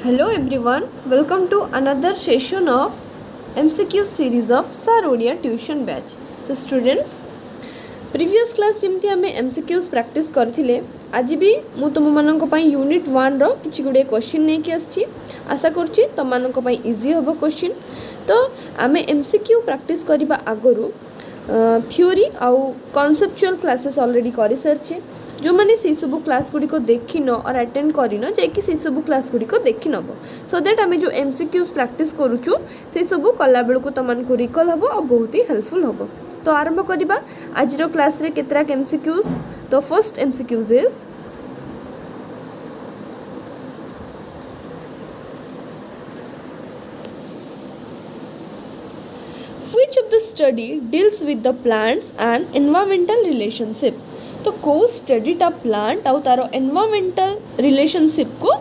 Hello everyone, welcome to another session of MCQ series of Sir Odia Tuition Batch. So students, previous class जमती आम MCQs practice करथिले आज भी मु तुम मानक पई यूनिट 1 रो किछि गुडे क्वेश्चन नै कि आछि आशा करछि तुम मानक पई इजी होबो क्वेश्चन। तो आमे MCQ practice करबा आगरु थ्योरी आउ कॉन्सेप्चुअल क्लासेस ऑलरेडी करि सरछे जो मैंने से सब क्लास गुड़ी को देखिन और अटेंड करिन जाकि से सब क्लास गुड़ी को देखि नब सो दैट आम जो MCQs प्रैक्टिस करूचु से सब कला बेलू तुम को रिकल हम और बहुत ही हेल्पफुल हम। तो आरंभ करवा आज क्लास रे केतरा MCQs। तो first MCQs is which of the study deals with the plants and environmental relationship। तो को स्टडीटा प्लांट आउ तार एनवायरमेंटल रिलेशनशिप को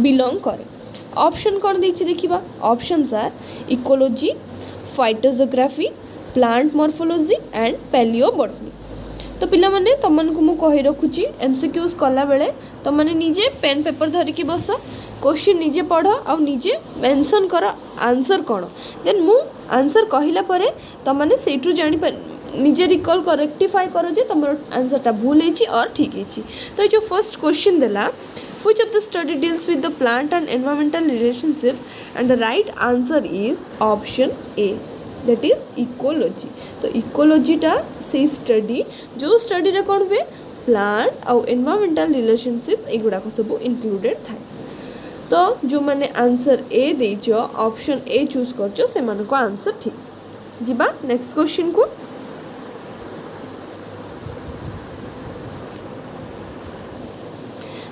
बिलोंग करे। ऑप्शन कौन देछि देखिबा। Options are ecology, phytogeography, plant morphology and palaeobotany. तो पिला माने तमन को मु कहि रखुची MCQs कला बेले तमने निजे पेन पेपर धरि की बस क्वेश्चन निजे पढ़ आ निजे मेंशन कर आंसर कौन देन मु आंसर कहिला परे तमने सेठु जानि निजे रिकॉल कर रेक्टिफाई करो जे तुम आंसरटा भूल है और ठीक है। तो जो फर्स्ट क्वेश्चन देला which of the study deals with the plant and environmental relationship and the right answer is option A that is ecology। तो इकोलॉजी टा से स्टडी जो स्टडी रे कौन हुए प्लांट और एनवायरमेंटल रिलेशनशिप एगुड़ा सब इंक्लूडेड थाए। तो जो मैंने आंसर ए देचो ऑप्शन ए चूज करचो से मानको को आंसर ठीक। जिबा नेक्स्ट क्वेश्चन को।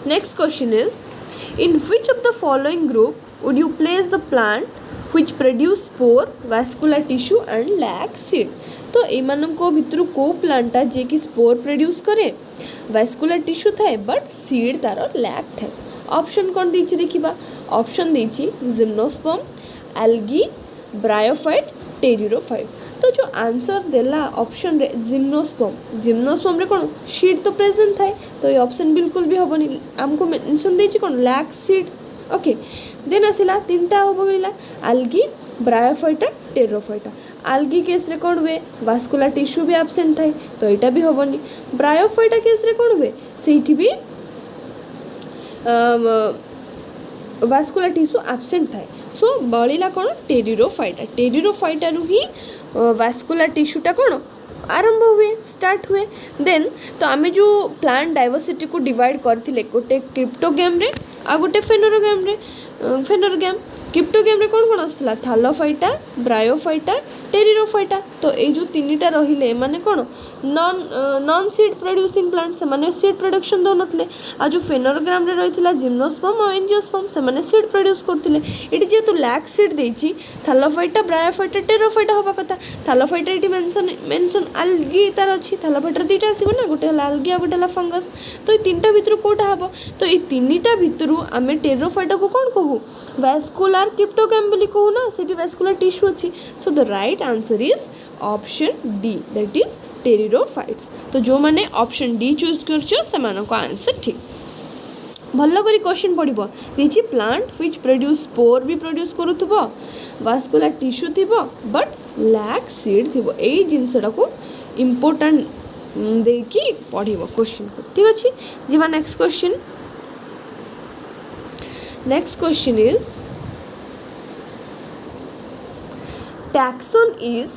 Next question is, in which of the following group would you place the plant which produce spore, vascular tissue and lack seed। तो एमाननको भितरु को प्लांटा जे कि स्पोर प्रोड्यूस करे, वैस्कुलर टिश्यू थाए बट सीड तार lack थाए। Option कौन देछि देखिबा। ऑप्शन देछि जिम्नोस्पर्म, एल्गी, ब्रायोफाइट, टेरिडोफाइट। तो जो आंसर देला ऑप्शन रे जिम्नोस्पर्म रे कोन सीड तो प्रेजेंट थाए तो ये ऑप्शन बिल्कुल भी हबनी हमको मेंशन देछि कोन लैक सीड। ओके देन आसिला तीनटा होबो होइला algae, bryophyta, pteridophyta. Algae case रे कोन हुए वास्कुलर टिश्यू भी एब्सेंट थाए तो एटा भी हबनी। ब्रायोफाइटा केस रे कोन हुए सेठी भी वास्कुलर टिश्यू एब्सेंट थाए सो बळिला कोन टेरिडोफाइटा रु ही वास्कुलर टिश्यूटा कौन आरंभ हुए स्टार्ट हुए। देन तो आम जो प्लांट डाइवर्सिटी को डिवाइड करथिले गोटे क्रिप्टोगैम रे आ गोटे फेनोरोगैम क्रिप्टोगैम रे कौन कौन आसला थालोफाइटा, ब्रायोफाइटा, टेरिडोफाइटा। तो ये जो तीनटा रहिले माने कौन नॉन सीड प्रोड्यूसिंग प्लांट से माने सीड प्रोडक्शन दो नथले आ जो फेनोरोग्राम रे रहितला जिम्नोस्पर्म और एंजियोस्पर्म से माने सीड प्रोड्यूस करथिले। एटी जे तो लैक सीड देछि थालोफाइटा, ब्रायोफाइटा, टेरिडोफाइटा होबा कथा। थालोफाइटा एटी मेंशन एल्गी तार अछि थालोफाइटा दीटा आसीबो ना गोटे हला एल्गी आ गोटे हला फंगस। तो ये तीनटा भितरु कोटा हबो तो ये तीनटा भितरु आमे टेरिडोफाइटा को कोन कहू वैस्कुलर क्रिप्टोगैम बोली कहू ना सेठी वैस्कुलर टिश्यू अछि। सो the right answer is option D that is pteridophytes. तो जो माने ऑप्शन डी चूज करछो से मानो को आंसर ठीक। भल्लो करी क्वेश्चन पड़िबो देछि प्लांट व्हिच प्रोड्यूस स्पोर भी प्रोड्यूस करूथबो वास्कुलर टिश्यू थिबो बट लैक सीड थिबो। एई जिंसडा को इंपोर्टेंट देकी पढ़िबो क्वेश्चन को ठीक अछि। जिवा next question. Next question is taxon is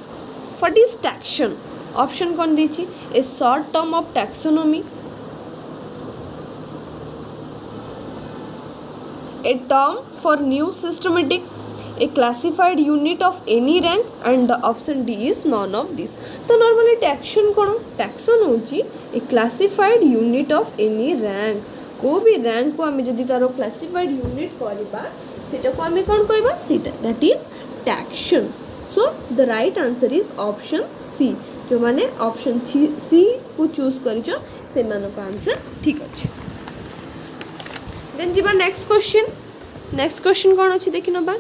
what is taxon. Option कौन दीची a short term of taxonomy, a term for new systematic, a classified unit of any rank and the option D is none of this। तो normally taxon कौन taxon होची a classified unit of any rank को भी rank को आमे जदि तारो classified unit करबा सेटा को आमे कौन कहबा सेटा that is taxon। so the right answer is option C। जो माने ऑप्शन C को चूज करिचो से मानो का आंसर ठीक अछि। देन जिबा नेक्स्ट क्वेश्चन कौन अच्छी देखि नबा।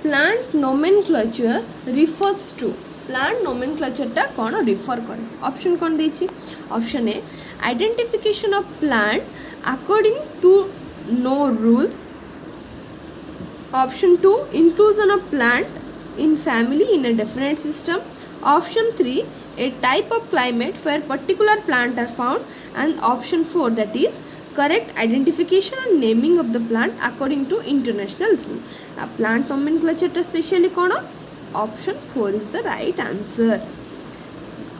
Plant nomenclature refers to plant नोमेनक्लेचरटा कौन रिफर करे ऑप्शन कौन देछि option A identification of plant according to no rules option 2 inclusion of plant in family in a definite system option 3 a type of climate where particular plant are found and option 4 that is correct identification and naming of the plant according to international rule plant nomenclature ta specially kono option 4 is the right answer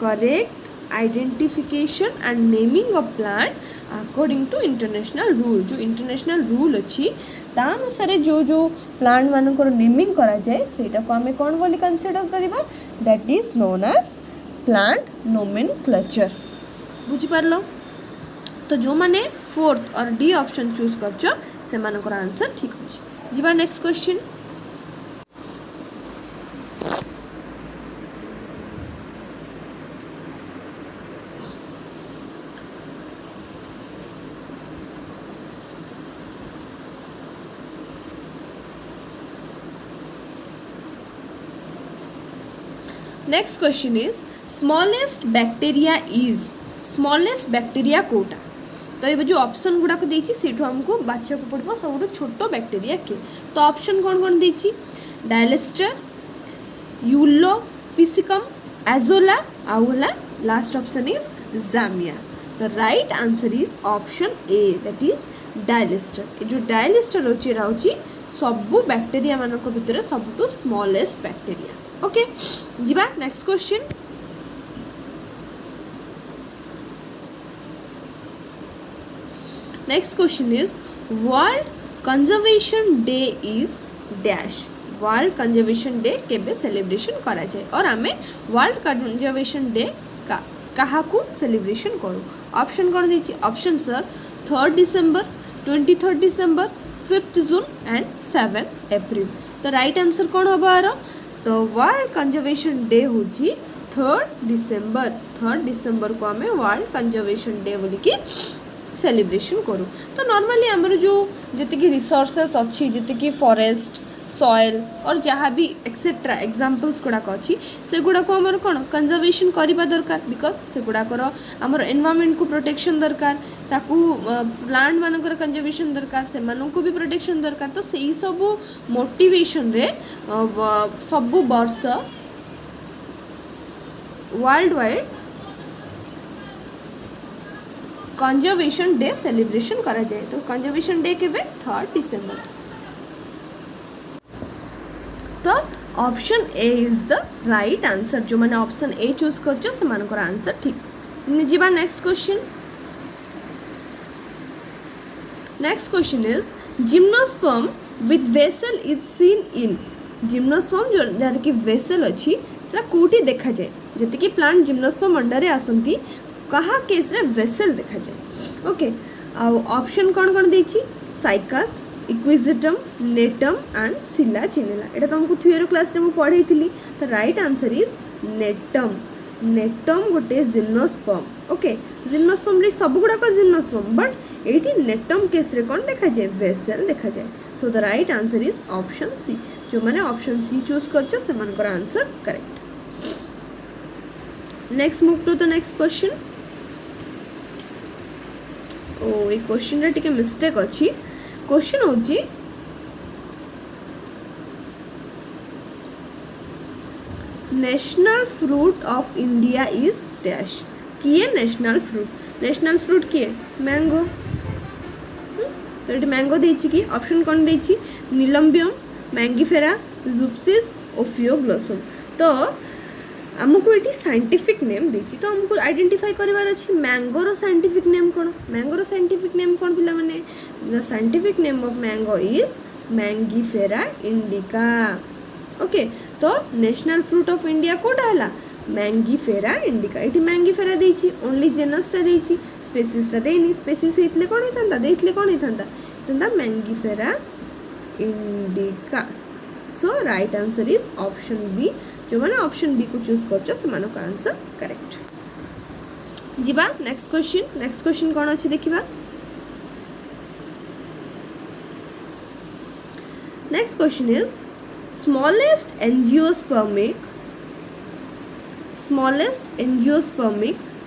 correct identification and naming of plant according to international rule जो international rule अच्छी ता अनुसार जो जो plant मानकर naming करा जाए सेटा को हमें कौन बोली कंसीडर करिबा that is known as plant nomenclature बुझी पारलो तो जो माने फोर्थ और डी ऑप्शन चूज करछो से मानकर आंसर ठीक अछि जीवा next question next question is smallest bacteria is smallest bacteria कोटा तो ये जो ऑप्शन गुड़ा को देछि सेठो हमको बाछा को पड़बो सब छोटो बैक्टीरिया के तो ऑप्शन कौन कौन देछि डायलिस्टर यूलो फिसिकम एजोला आउला लास्ट ऑप्शन इज जामिया the right answer is option A that is Dialister ये जो डायलिस्टर होछि रहउछि सब बैक्टीरिया मानक भितर सबटू स्मॉलेस्ट बैक्टीरिया ओके जीवा next question next question is world conservation day is dash world conservation day केबे सेलिब्रेशन करा जाए और आमे वर्ल्ड कंजर्वेशन डे का काहाकू सेलिब्रेशन करू ऑप्शन कौन देछि option sir 3 December 23 December 5 June and 7 April तो राइट आंसर कौन होबा आरो तो वर्ल्ड कंजर्वेशन डे होची 3 डिसेंबर को आमे वर्ल्ड कंजर्वेशन डे बोली कि सेलिब्रेशन करूँ तो नॉर्मली आमर जो जति की रिसोर्सेस अच्छी जति की फॉरेस्ट सॉइल और जहाँ भी एक्सेट्रा एग्जांपल्स गुड़ाक अच्छी से गुड़ाक आमर कौन कंजर्वेशन करवा दरकार बिकज से गुड़ाकर आमर एनवायरनमेंट को प्रोटेक्शन दरकार ताकू प्लांट मानकर कंजर्वेशन दरकार से माननको भी प्रोटेक्शन दरकार तो सही सब मोटिवेशन रे सब वर्ष world wide conservation day celebration करा जाए तो कंजर्वेशन डे के 3 डिसेंबर तो option A is the right answer जो मैंने ऑप्शन ए चूज करछो से मानकर आंसर ठीक जीवा next question is gymnosperm with vessel is seen in gymnosperm जो जार की वेसल अच्छी से कोठी देखा जाए जति की प्लांट जिम्नोस्पर्म अंडर रे आसंती कहा केस रे वेसल देखा जाए ओके ऑप्शन कौन कौन देछि साइकस इक्विजिटम नेटम एंड सिला चिनेला एटा तुमको थ्योरी क्लास रे मु पढ़ाई तो right answer is Gnetum Gnetum गोटे जिम्नोस्पर्म ओके जिम्नोस्पर्म रे सब गुडा को जिम्नोस्पर्म बट एटी नेटम केस रे कौन देखा जाए वेसल देखा जाए so the right answer is option C जो माने ऑप्शन सी चूज करछ से मानकर answer correct next move to the next question ओ ए क्वेश्चन रे टिके मिस्टेक अछि क्वेश्चन होची national fruit of India is dash किए नेशनल फ्रूट किए मैंगो तो ये मैंगो देछि कि ऑप्शन कौन देछि नीलम्बियम मैंगीफेरा जुप्सिस ओफियोग्लोसम तो आमको ये साइंटिफिक नेम देछि तो हमको आइडेंटिफाई करवार अछि मैंगोर साइंटिफिक नेम कौन मैंगोर साइंटिफिक नेम कौन पिला माने the scientific name of mango is Mangifera indica okay तो नेशनल फ्रूट ऑफ इंडिया कोटा हला मैंगीफेरा इंडिका ये मैंगीफेरा देछि ओनली जेनसटा देछि स्पेसीसटा देनी स्पेसीस हेतले कोन हेतंदा देथले कोन हेतंदा तंदा Mangifera indica so right answer is option B जो मैंने ऑप्शन बी को चूज करछो से मानो का आंसर करेक्ट जीवा नेक्स्ट क्वेश्चन कौन अच्छी देखिबा next question is smallest angiospermic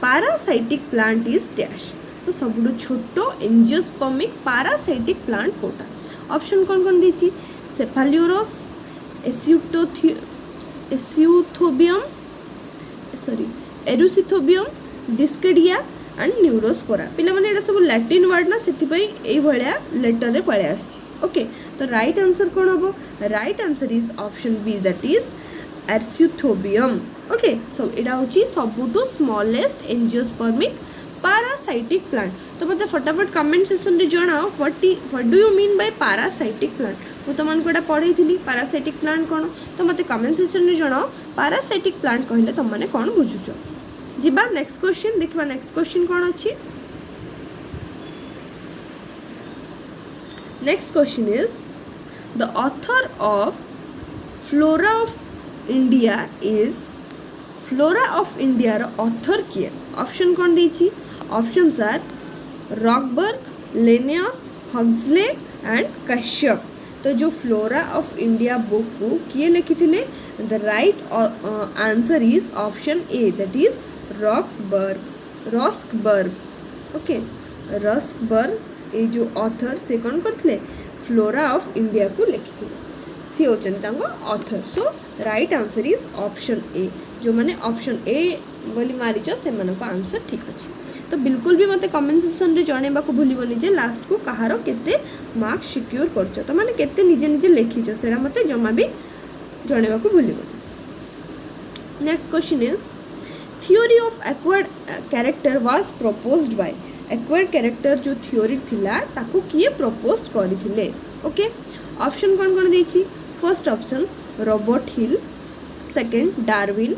parasitic plant is dash. तो सबुठु छोटो एंजियोस्पर्मिक पैरासाइटिक प्लांट कोटा? ऑप्शन कौन कौन दीची? सेफालियोरस, एरुसिथोबियम, डिस्केडिया एंड न्यूरोस्पोरा। पिला माने एटा सब लैटिन वर्ड ना, सेति पई एई भलिया लेटर रे पळे आछि। ओके, तो राइट आंसर कौन हम? Right answer is option B, that is Arceuthobium. Okay, so एटा होची सबुठु स्मॉलेस्ट एंजियोस्पर्मिक पैरासाइटिक प्लांट। तो मते फटाफट कमेंट सेक्शन रे जणाओ what do you mean by parasitic plant. मु तुमन कोटा पढै थिली पैरासाइटिक प्लांट कोन, तो मते कमेंट सेक्शन रे जणाओ पैरासाइटिक प्लांट कहले तुम माने कोन बुझुचो। जिबा नेक्स्ट क्वेश्चन देखबा। नेक्स्ट क्वेश्चन कोन अछि? Next question is the author of Flora of India is. Flora of India रो ऑथर किए? ऑप्शन कौन दीची? Options are Roxburgh, Linnaeus, Huxley and Kashyap. तो जो फ्लोरा ऑफ इंडिया बुक को किए लिखिथिले? The right answer is option A, that is Roxburgh. Okay, Roxburgh ए जो ऑथर से कौन करथिले? फ्लोरा ऑफ इंडिया को लिखिथिले, सी होचन तांको author. So right answer is option A. जो माने ऑप्शन ए बोली मारिच से मानको आंसर ठीक अछि। तो बिल्कुल भी मते कमेंट सेक्शन रे जणेबा को भूलिबोनी जे लास्ट को कहार केते मार्क्स सिक्योर करछ, तो माने केते निजे निजे लिखिछ सेडा मते जमा भी जणेबा को भूलिबोनी। Next question is theory of acquired character was proposed by. Acquired character जो थ्योरी थिला ताको किए प्रपोज करिथिले? ओके, ऑप्शन कौन कौन देछि? First option Robert Hill, second Darwin,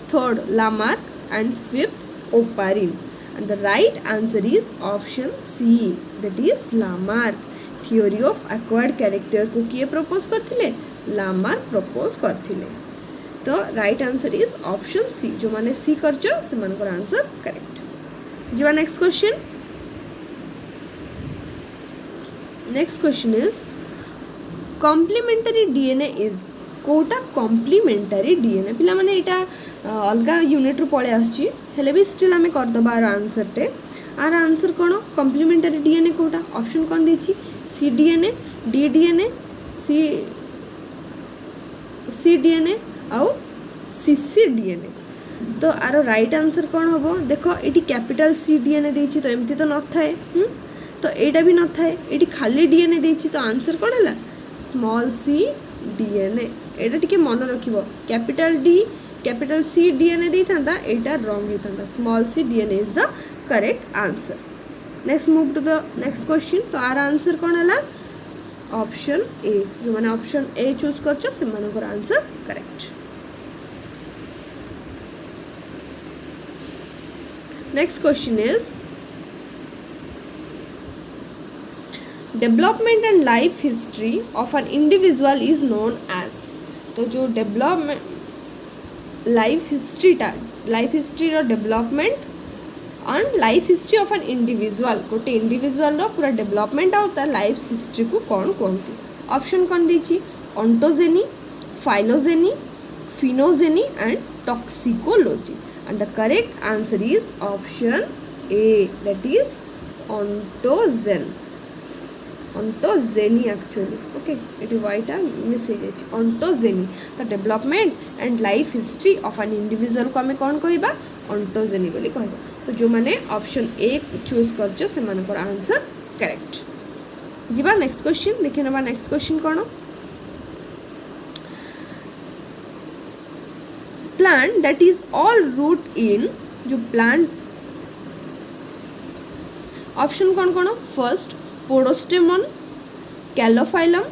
third Lamarck and fifth Oparin. And the right answer is option C, that is Lamarck. Theory of acquired character को किए propose करथिले? लामार्क प्रपोज करथिले। तो right answer is option C. जो माने C करछ से मानकर आंसर करेक्ट। जिबा next question. Next question is complementary DNA is. कोटा कॉम्प्लीमेंटरी डीएनए? पिला माने एटा अलगा यूनिट रो पळे आछि, हेले भी स्टिल आमे कर दबा आंसर टे। आर आंसर कोन? कॉम्प्लीमेंटरी डीएनए कोटा? ऑप्शन कोन देछि? C DNA, D DNA, C DNA आउ सीसी डीएनए। तो आर राइट आंसर कौन हम? देखो ये कैपिटल सी डीएनए देछि, तो एमती तो न थाए, तो एटा भी न थाए, ये खाली डीएनए देछि, तो आंसर कौन है? Small C DNA. एटा टिके मन रखिबो, capital D capital C DNA देइथांता, एटा रॉन्ग हेइथांता। Small C DNA is the correct answer. Next move to the next question. तो आर आंसर कौन है? Option A. जो माने ऑप्शन ए चूज करछ से मानकर answer correct. Next question is development and life history of an individual is known as. तो जो डेवलपमेंट लाइफ हिस्ट्री रो development and life history of an individual, गोटे इंडिविजुअल रो पूरा डेवलपमेंट और तार लाइफ हिस्ट्री को कौन कहते? ऑप्शन कौन दीची? Ontogeny, phylogeny, phenogeny and toxicology. And the correct answer is option A, that is ontogen. Ontogeny actually. Okay, ये वाइटा मिस हो जाए ऑन्टोजेनी। तो development and life history of an individual को आम कौन कहबा? ऑन्टोजेनी बोली कहबा। तो जो माने ऑप्शन ए चूज करछ से मानकर आंसर करेक्ट। जिबा नेक्स्ट क्वेश्चन देखि नबा। नेक्स्ट क्वेश्चन कोन? Plant that is all root in. जो प्लांट ऑप्शन कौन कौन? First Podostemon, Calophyllum,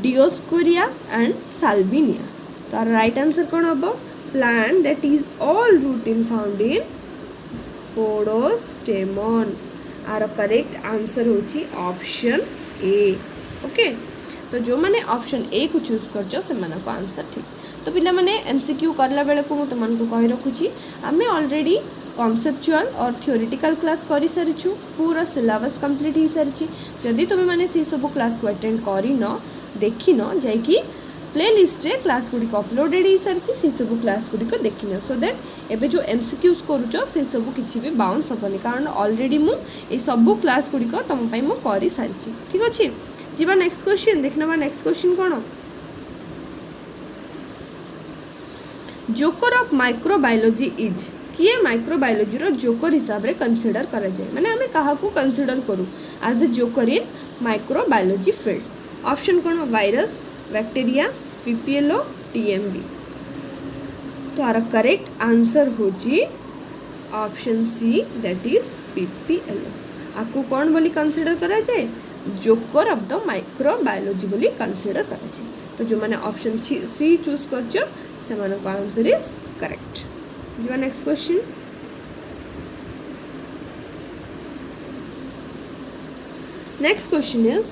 Dioscorea and Salvinia. तो राइट आंसर कौन हम? Plant that is all root in found in Podostemon. आर करेक्ट आंसर होची ऑप्शन ए। ओके, तो जो मैंने ऑप्शन ए को चूज करछ से मानको आंसर ठीक। तो पिला माने एमसीक्यू करला बेले को मु तुमन को कहि रखुची, आमे ऑलरेडी कॉन्सेप्चुअल और थियोरिटिकल क्लास करि सारिछु, पूरा सिलेबस कंप्लीट हो सारिछि। जदि तुम मैंने से सब क्लास को अटेंड करि न देखि न जाइकी प्ले लिस्ट रे क्लास गुड़ी अपलोडेड हो सारी से सब क्लास गुड़ी देखने सो दैट एबे जो एमसीक्यूज करूच से सब किसी भी बाउंस हेनी कारण ऑलरेडी मुझे सब क्लास गुड़ी तुम कर सारी ठीक अच्छे जी नेक्स्ट क्वेश्चन देखना नेक्स्ट क्वेश्चन कौन जोकर ऑफ माइक्रोबायोलॉजी इज किए माइक्रोबायोलॉजी रो जोकर हिसाब रे कंसीडर करा जाए माने हमें कहा को कंसीडर करू as a joker in microbiology field option कौन वायरस बैक्टीरिया पीपीएलओ टीएमबी तो आर करेक्ट आंसर हो जी option C that is PPLO आपको कौन बोली कंसीडर करा जाए जोकर ऑफ द माइक्रोबायोलॉजी बोली कंसीडर करा जाए तो जो मैंने ऑप्शन सी चूज कर आंसर इज करेक्ट जी next question next question is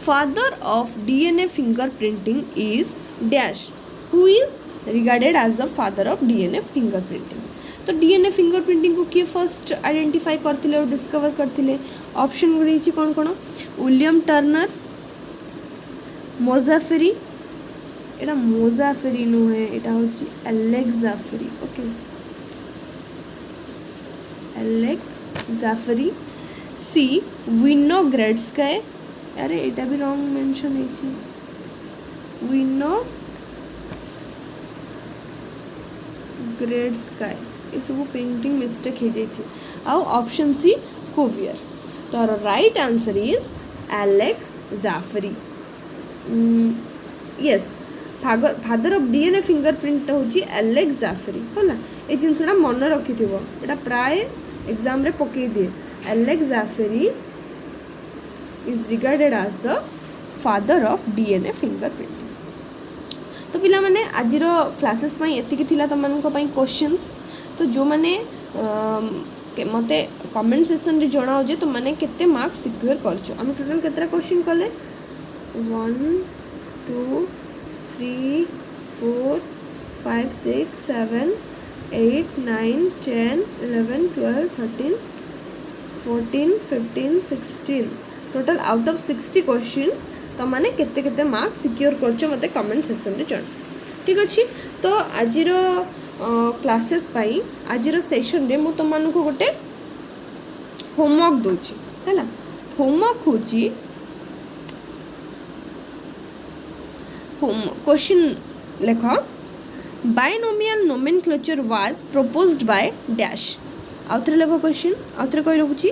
father of DNA fingerprinting is dash who is regarded as the father of DNA fingerprinting तो DNA fingerprinting को किए फर्स्ट आइडेंटिफाई करते और डिस्कवर करते option Gudi कौन कौन विलियम टर्नर मोजाफेरी एटा मोजाफेरी नुहे एटा होची एलेक्जाफेरी ओके एलेक्जाफेरी सी विनोग्रेड्स्काय अरे एटा भी रॉन्ग मेंशन है विनोग्रेड्स्काय ये सब पेंटिंग मिस्टेक हो जाए आउ ऑप्शन सी कुवियर तो right answer is Alec Jeffreys yes father of DNA fingerprint होची एलेक्जाफेरी है ये जिनसा मन रखि थोड़ा प्राय एग्जाम रे पकई दिए Alec Jeffreys is regarded as the father of DNA fingerprint तो पिला माने आजिर क्लासेस एतिकी थिला तुम क्वेश्चंस तो जो मैंने मते कमेंट सेक्शन रे जणाओ जे तुम माने केते मार्क्स सिक्योर करछो हम टोटल केतरा क्वेश्चन कले 1 2 3 4 5 6 7 8 9 10 11 12 13 14 15 16 टोटल आउट ऑफ 60 क्वेश्चन तो माने केते केते मार्क्स सिक्योर करछो मते कमेंट सेक्शन रे जण ठीक अछि तो आजिर क्लासेस पाई आजिर सेशन रे मु तुम मानक गोटे होमवर्क दोची हैला होमवर्क होची क्वेश्चन लेख binomial nomenclature was proposed by dash आउथरे लेख क्वेश्चन आउथरे कहि रखुची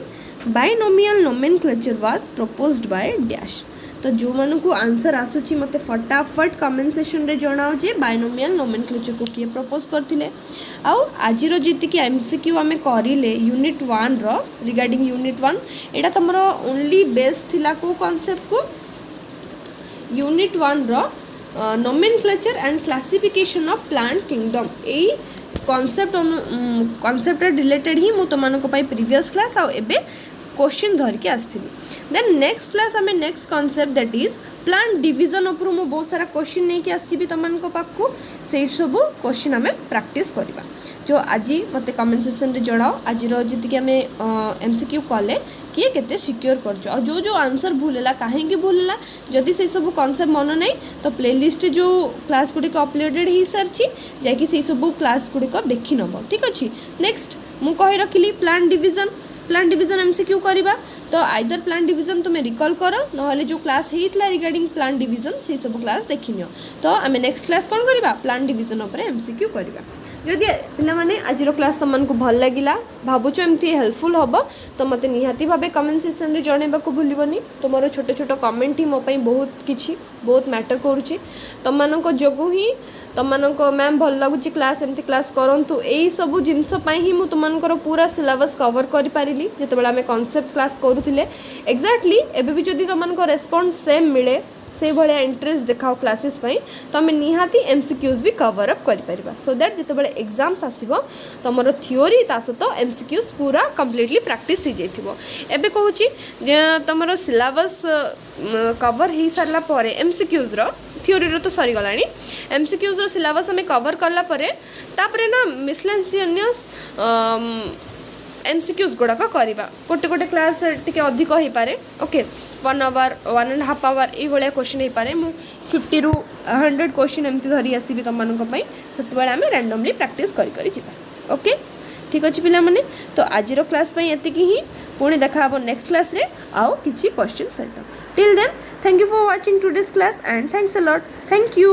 binomial nomenclature was proposed by dash तो जो मन को आंसर आसूची मते फटाफट कमेंट सेक्शन रे जणाओ जे बायनोमियल नोमेनक्लेचर को किए प्रपोज करथिले आउ आजिरो जीति कि एमसीक्यू आमे करिले यूनिट 1 रो रिगार्डिंग यूनिट 1 एटा तमरो ओनली बेस थिला को कांसेप्ट को यूनिट 1 रो nomenclature and classification of plant kingdom ए कॉन्सेप्ट रिलेटेड ही मु तुमनको पाई प्रीवियस क्लास आ एबे क्वेश्चन धर के आसथिली देन नेक्स्ट क्लास आमे next concept that is plant division ऊपर मु बहुत सारा क्वेश्चन नहीं कि आसीबी तुमनको पाखु से सब क्वेश्चन आमे प्रैक्टिस करबा जो आज मते कमेंट सेक्शन रे जणाओ आज जति कि आमे एमसीक्यू कले किए केते सिक्योर करछो और जो जो आंसर भूलला काहे कि भूलला जदि से सब कांसेप्ट मन नहीं तो प्लेलिस्ट जो क्लास गुडी को अपलोडेड ही सरछि जाकि से सब क्लास गुडी को देखि नबो ठीक अछि नेक्स्ट मु कहि रखिली प्लांट डिवीजन एमसीक्यू करबा तो आइदर प्लांट डिवीजन तुम्हें रिकॉल करो ना जो क्लास होता रिगार्डिंग प्लांट डिवीजन से सब क्लास देखिनि तो आम नेक्स्ट क्लास कौन करवा प्लांट डिवीजन उपर एमसीक्यू करवा जदि पे आज क्लास तुमको भल लगे भावुच एमती हेल्पफुल हम तो मत निहाती भाव कमेंट सेक्शन में जनइबा को भूलनी तुम छोट छोट कमेंट ही मोपाई बहुत किसी बहुत मैटर करुच्ची तुम जो ही तुम मैम भल लगुच क्लास एमती क्लास करूँ यही सब जिनसपाई ही तुमर पूरा सिलेबस कवर कर पारि जिते आम कॉन्सेप्ट क्लास करूँ एक्जाक्टली एबे भी जदि तुमको रेस्पॉन्स सेम मिले से भाया इंटरेस्ट देखाओ क्लासेस तो आम निहाती एमसीक्यूज भी कवर अप कर सो दैट जिते एग्जाम्स आसो तुम थियोरी ता सहित एमसीक्यूज पूरा कम्प्लीटली प्रैक्टिस हो जाए कहूँ तुम सिलेबस कवर हो सारा पर एमसीक्यूज थियोरी तो सरीगला एमसीक्यूज सिलेबस आम कवर कला तापरे ना मिसलेनियस एमसीक्यूज गुड़ाक करवा गोटे गोटे क्लास टी अधिक हो पारे ओके 1 आवर 1.5 आवर ये क्वेश्चन हो पारे मु 50 ରୁ 100 क्वेश्चन एमती धरी आसबि तुम मानी से आम रैंडमली प्रैक्टिस कर ओके ठीक अच्छे पिला माने तो आज क्लास ये ही पुणी देखा नेक्स्ट क्लास रे आउ किसी क्वेश्चन सहित till then thank you for watching today's class and thanks a lot thank you.